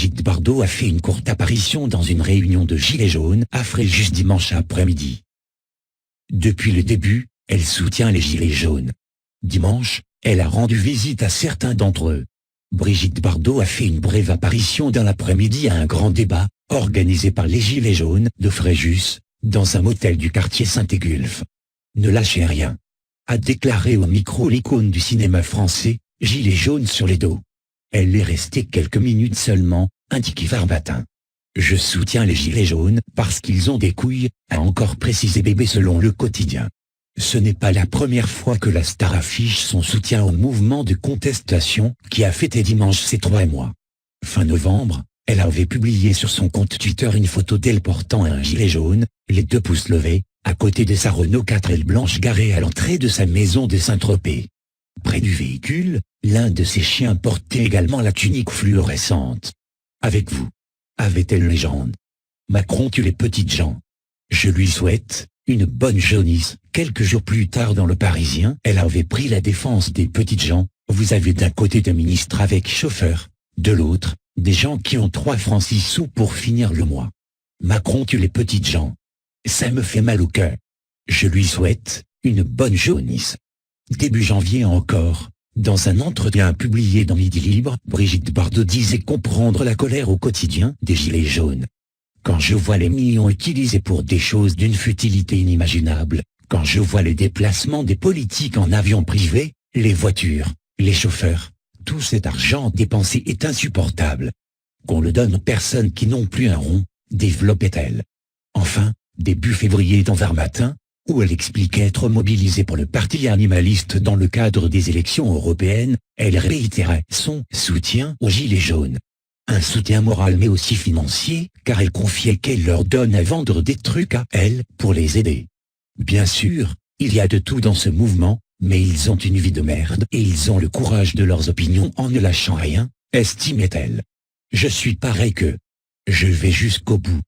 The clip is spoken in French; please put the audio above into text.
Brigitte Bardot a fait une courte apparition dans une réunion de Gilets jaunes à Fréjus dimanche après-midi. Depuis le début, elle soutient les Gilets jaunes. Dimanche, elle a rendu visite à certains d'entre eux. Brigitte Bardot a fait une brève apparition dans l'après-midi à un grand débat, organisé par les Gilets jaunes de Fréjus, dans un motel du quartier Saint-Égulphe. Ne lâchez rien, a déclaré au micro l'icône du cinéma français, Gilets jaunes sur les dos. Elle est restée quelques minutes seulement, indique Varbatin. Je soutiens les Gilets jaunes parce qu'ils ont des couilles, a encore précisé Bébé selon Le Quotidien. Ce n'est pas la première fois que la star affiche son soutien au mouvement de contestation qui a fêté dimanche ses 3 mois. Fin novembre, elle avait publié sur son compte Twitter une photo d'elle portant un gilet jaune, les 2 pouces levés, à côté de sa Renault 4L blanche garée à l'entrée de sa maison de Saint-Tropez. Près du véhicule, l'un de ses chiens portait également la tunique fluorescente. Avec vous, avait-elle légende. Macron tue les petites gens. Je lui souhaite une bonne jaunisse. Quelques jours plus tard dans Le Parisien, elle avait pris la défense des petites gens. Vous avez d'un côté des ministres avec chauffeur, de l'autre, des gens qui ont 3 francs 6 sous pour finir le mois. Macron tue les petites gens. Ça me fait mal au cœur. Je lui souhaite une bonne jaunisse. Début janvier encore, dans un entretien publié dans Midi Libre, Brigitte Bardot disait comprendre la colère au quotidien des Gilets jaunes. Quand je vois les millions utilisés pour des choses d'une futilité inimaginable, quand je vois les déplacements des politiques en avion privé, les voitures, les chauffeurs, tout cet argent dépensé est insupportable. Qu'on le donne aux personnes qui n'ont plus un rond, développait-elle. Enfin, début février dans Varmatin, où elle expliquait être mobilisée pour le parti animaliste dans le cadre des élections européennes, elle réitérait son soutien aux Gilets jaunes. Un soutien moral mais aussi financier, car elle confiait qu'elle leur donne à vendre des trucs à elle pour les aider. Bien sûr, il y a de tout dans ce mouvement, mais ils ont une vie de merde et ils ont le courage de leurs opinions en ne lâchant rien, estimait-elle. Je suis pareil qu'eux. Je vais jusqu'au bout.